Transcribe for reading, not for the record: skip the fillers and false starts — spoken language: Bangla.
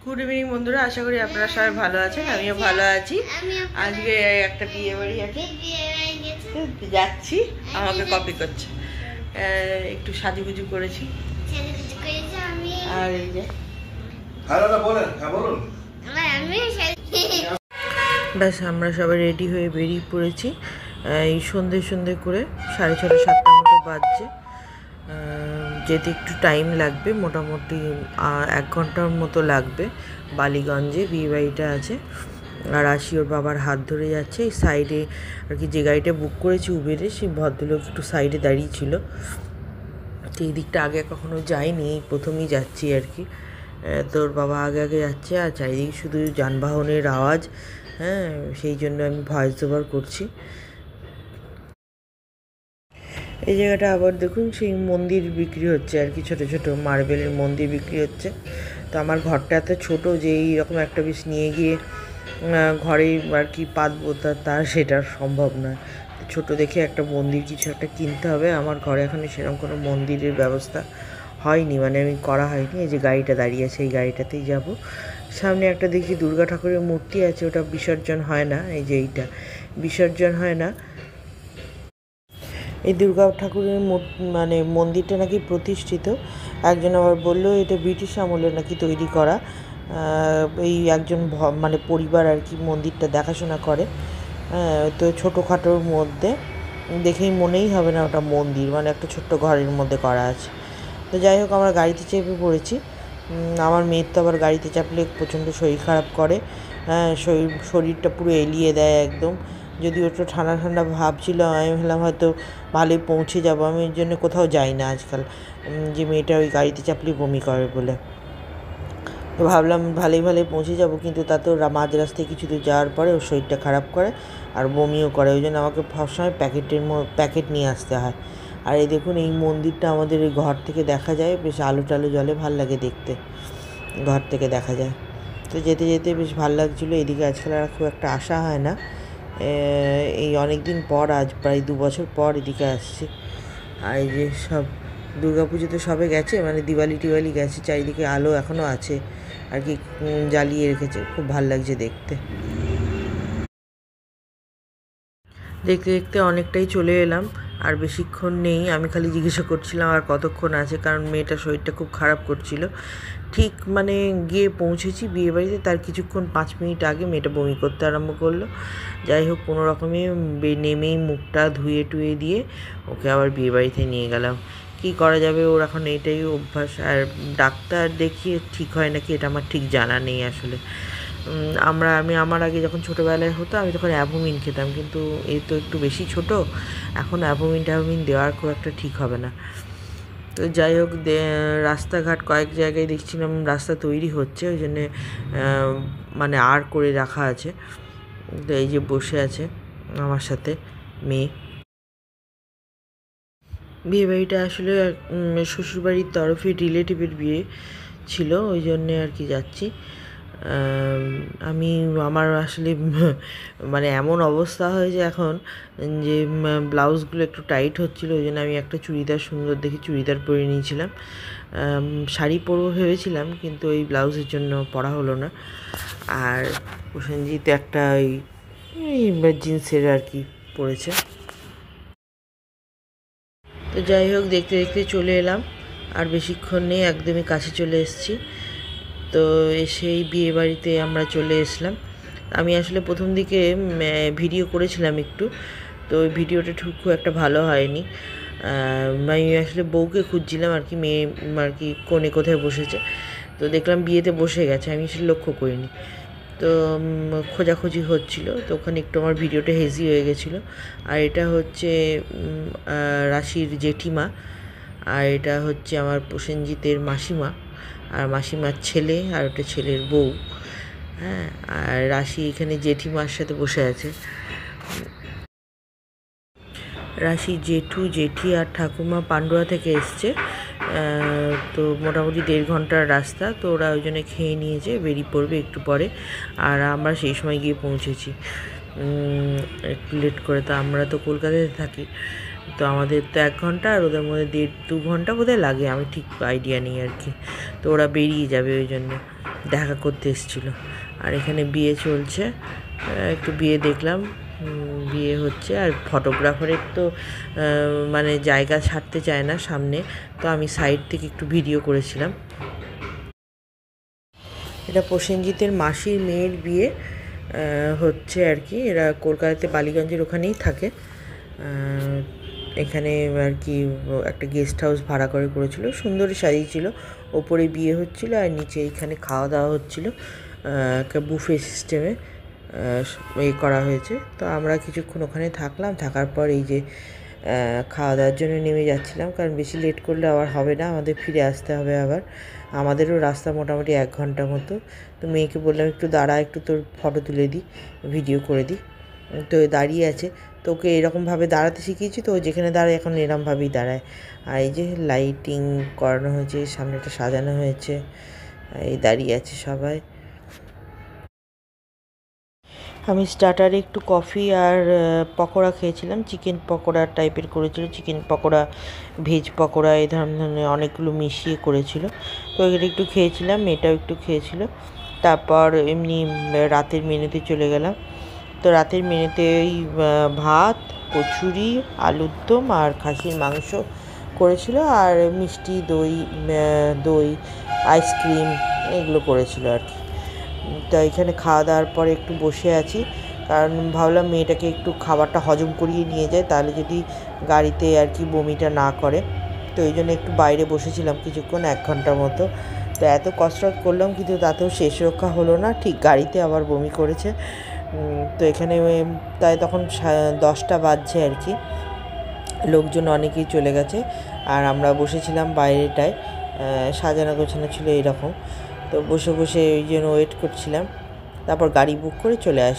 গুড ইভিনিং বন্ধুরা, আশা করি আপনারা সবাই ভালো আছেন। আমিও ভালো আছি। আজকে একটা বিয়ে বাড়ি আছে, যাচ্ছি। আমাকে কপি করছে। একটু সাজুগুজু করেছি। আর এই যে ব্যাস আমরা সবাই রেডি হয়ে বেরিয়ে পড়েছি। এই সন্ধে করে 6:30 7টা মতো বাজছে। যেতে একটু টাইম লাগবে, মোটামুটি 1 ঘন্টার মতো লাগবে। বালিগঞ্জে বিয়েবাড়িটা আছে। আর আসি ওর বাবার হাত ধরে যাচ্ছে। এই সাইডে আর কি যে গাড়িটা বুক করেছি উবেরে, সেই ভদ্রলোক একটু সাইডে দাঁড়িয়ে ছিল। তো এই দিকটা আগে কখনো যাইনি, প্রথমেই যাচ্ছি আর কি। তোর বাবা আগে যাচ্ছে, আর চারিদিকে শুধু যানবাহনের আওয়াজ। হ্যাঁ, সেই জন্য আমি ভয়েস ওভার করছি। এই জায়গাটা আবার দেখুন, সেই মন্দির বিক্রি হচ্ছে আর কি, ছোটো ছোটো মার্বেলের মন্দির বিক্রি হচ্ছে। তো আমার ঘরটা এত ছোটো যে এইরকম একটা পিস নিয়ে গিয়ে ঘরে আর কি পাতবো, তার সেটা সম্ভব নয়। ছোট দেখে একটা মন্দির কিছু একটা কিনতে হবে। আমার ঘরে এখনো সেরকম কোনো মন্দিরের ব্যবস্থা হয়নি, মানে আমি করা হয়নি। এই যে গাড়িটা দাঁড়িয়ে আছে, এই গাড়িটাতেই যাব। সামনে একটা দেখি দুর্গা ঠাকুরের মূর্তি আছে, ওটা বিসর্জন হয় না। এই যে এইটা বিসর্জন হয় না। এই দুর্গা ঠাকুরের মানে মন্দিরটা নাকি প্রতিষ্ঠিত। একজন আবার বললো এটা ব্রিটিশ আমলে নাকি তৈরি করা। এই একজন মানে পরিবার আর কি মন্দিরটা দেখাশোনা করে। তো ছোটোখাটোর মধ্যে দেখেই মনেই হবে না ওটা মন্দির, মানে একটা ছোট্ট ঘরের মধ্যে করা আছে। তো যাই হোক, আমরা গাড়িতে চেপে পড়েছি। আমার মেয়ের তো আবার গাড়িতে চাপলে প্রচণ্ড শরীর খারাপ করে। শরীরটা পুরো এলিয়ে দেয় একদম। যদি ওটা ঠান্ডা ঠান্ডা ভাব ছিল, আমি ভাবলাম হয়তো ভালোই পৌঁছে যাবো। আমি এর জন্য কোথাও যাই না আজকাল, যে মেয়েটা ওই গাড়িতে চাপলে বমি করে বলে। তো ভাবলাম ভালোই পৌঁছে যাব, কিন্তু তাতেও মাঝ রাস্তায় কিছু দূর যাওয়ার পরে ওর শরীরটা খারাপ করে আর বমিও করে। ওই জন্য আমাকে সবসময় প্যাকেট নিয়ে আসতে হয়। আর এই দেখুন, এই মন্দিরটা আমাদের এই ঘর থেকে দেখা যায়, বেশ আলো টালো জ্বলে, ভাল লাগে দেখতে, ঘর থেকে দেখা যায়। তো যেতে যেতে বেশ ভাল লাগছিলো। এদিকে আজকাল আর খুব একটা আসা হয় না। এই অনেক দিন পর, আজ প্রায় 2 বছর পর এদিকে আসছি। আর এই যে সব দুর্গাপুজো তো সবে গেছে, মানে দিওয়ালি গেছে, চারিদিকে আলো এখনও আছে আর কি, জ্বালিয়ে রেখেছে। খুব ভাল লাগছে দেখতে দেখতে অনেকটাই চলে এলাম। আর বেশিক্ষণ নেই। আমি খালি জিজ্ঞাসা করছিলাম আর কতক্ষণ আছে, কারণ মেয়েটার শরীরটা খুব খারাপ করছিল। ঠিক মানে গিয়ে পৌঁছেছি বিয়েবাড়িতে, তার কিছুক্ষণ 5 মিনিট আগে মেয়েটা বমি করতে আরম্ভ করলো। যাই হোক, কোনো রকমে নেমেই মুখটা ধুয়ে টুয়ে দিয়ে ওকে আবার বিয়েবাড়িতে নিয়ে গেলাম। কি করা যাবে, ওর এখন এইটাই অভ্যাস। আর ডাক্তার দেখিয়ে ঠিক হয় নাকি এটা আমার ঠিক জানা নেই আসলে। আমার আগে যখন ছোটোবেলায় হতো, আমি তখন অ্যাভোমিন খেতাম, কিন্তু এই তো একটু বেশি ছোট, এখন অ্যাভোমিন দেওয়ার খুব একটা ঠিক হবে না। তো যাই হোক, রাস্তাঘাট কয়েক জায়গায় দেখছিলাম রাস্তা তৈরি হচ্ছে, ওই জন্যে মানে আর করে রাখা আছে। তো এই যে বসে আছে আমার সাথে মেয়ে। বিয়েবাড়িটা আসলে শ্বশুরবাড়ির তরফে রিলেটিভের বিয়ে ছিল, ওই জন্যে আর কি যাচ্ছি। আমার আসলে মানে এমন অবস্থা হয়েছে এখন যে ব্লাউজগুলো একটু টাইট হচ্ছিলো, ওই জন্য আমি একটা চুড়িদার, সুন্দর দেখে চুড়িদার পরে নিয়েছিলাম। শাড়ি পরবো ভেবেছিলাম, কিন্তু ওই ব্লাউজের জন্য পরা হলো না। আর প্রসেনজিৎ একটা ওই জিন্সের আর কি পরেছে। তো যাই হোক, দেখতে চলে এলাম। আর বেশিক্ষণ নেই, একদমই কাছে চলে এসেছি। তো এসেই বিয়ে বাড়িতে আমরা চলে এসলাম। আমি আসলে প্রথম দিকে ভিডিও করেছিলাম একটু, তো ওই ভিডিওটা খুব একটা ভালো হয়নি। আমি আসলে বউকে খুঁজছিলাম আর কি, মেয়ে আর কি কোণে কোথায় বসেছে। তো দেখলাম বিয়েতে বসে গেছে, আমি আসলে লক্ষ্য করিনি। তো খোঁজাখুঁজি হচ্ছিলো, তো ওখানে একটু আমার ভিডিওটা হেজি হয়ে গেছিলো। আর এটা হচ্ছে রাশির জেঠিমা, আর এটা হচ্ছে আমার প্রসেনজিতের মাসিমা, আর মাসিমার ছেলে, আর ওটা ছেলের বউ। হ্যাঁ, আর রাশি এখানে জেঠিমার সাথে বসে আছে। রাশি জেঠি আর ঠাকুমা পান্ডুয়া থেকে এসছে। তো মোটামুটি 1.5 ঘন্টার রাস্তা। তো ওরা ওই জন্য খেয়ে নিয়েছে, বেরিয়ে পড়বে একটু পরে। আর আমরা সেই সময় গিয়ে পৌঁছেছি একটু লেট করে। তো আমরা তো কলকাতাতে থাকি, তো আমাদের তো 1 ঘন্টা, আর ওদের মধ্যে 1.5-2 ঘন্টা বোধহয় লাগে, আমি ঠিক আইডিয়া নেই আর কি। তো ওরা বেরিয়ে যাবে ওই জন্য। দেখা করতে এসেছিলো। আর এখানে বিয়ে চলছে, একটু বিয়ে দেখলাম, বিয়ে হচ্ছে। আর ফটোগ্রাফারের তো মানে জায়গা ছাড়তে চায় না সামনে, তো আমি সাইড থেকে একটু ভিডিও করেছিলাম। এটা প্রসেনজিতের মাসির মেয়ের বিয়ে হচ্ছে আর কি। এরা কলকাতাতে বালিগঞ্জের ওখানেই থাকে। এখানে আর কি একটা গেস্ট হাউস ভাড়া করে করেছিল, সুন্দরই সাজিয়েছিল। ওপরে বিয়ে হচ্ছিল আর নিচে এইখানে খাওয়া দাওয়া হচ্ছিল, একটা বুফে সিস্টেমে করা হয়েছে। তো আমরা কিছুক্ষণ ওখানে থাকলাম, থাকার পর এই যে খাওয়া দাওয়ার জন্য নেমে যাচ্ছিলাম, কারণ বেশি লেট করলে আবার হবে না, আমাদের ফিরে আসতে হবে আবার। আমাদেরও রাস্তা মোটামুটি 1 ঘন্টা মতো। তো মেয়েকে বললাম একটু দাঁড়া, একটু তোর ফটো তুলে দিই, ভিডিও করে দিই। তো দাঁড়িয়ে আছে, তো ওকে এরকমভাবে দাঁড়াতে শিখিয়েছি, তো যেখানে দাঁড়ায় এখন এরকমভাবেই দাঁড়ায়। আর এই যে লাইটিং করানো হয়েছে, সামনেটা সাজানো হয়েছে, এই দাঁড়িয়ে আছে সবাই। আমি স্টার্টারে একটু কফি আর পকোড়া খেয়েছিলাম, চিকেন পকোড়া টাইপের করেছিল, চিকেন পকোড়া, ভেজ পকোড়া, এই ধরনের অনেকগুলো মিশিয়ে করেছিল। তো এটা একটু খেয়েছিলাম, মেয়েটাও একটু খেয়েছিল। তারপর এমনি রাতের মেনুতে চলে গেলাম। তো রাতের মেনুতে ওই ভাত, কচুরি, আলুর দম আর খাসির মাংস করেছিল, আর মিষ্টি, দই, আইসক্রিম এগুলো করেছিল আর কি। তো এখানে খাওয়া দাওয়ার পরে একটু বসে আছি, কারণ ভাবলাম মেয়েটাকে একটু খাবারটা হজম করিয়ে নিয়ে যায়, তাহলে যদি গাড়িতে আর কি বমিটা না করে। তো এই জন্য একটু বাইরে বসেছিলাম কিছুক্ষণ, 1 ঘন্টার মতো। তো এত কসরত করলাম, কিন্তু তাতেও শেষ রক্ষা হলো না, ঠিক গাড়িতে আবার বমি করেছে। তো এখানে তাই তখন 10টা বাজছে আর কি, লোকজন অনেকেই চলে গেছে, আর আমরা বসেছিলাম বাইরেটায়, সাজানো গোছানো ছিল এরকম। তো বসে বসে ওই জন্য ওয়েট করছিলাম, তারপর গাড়ি বুক করে চলে আসি।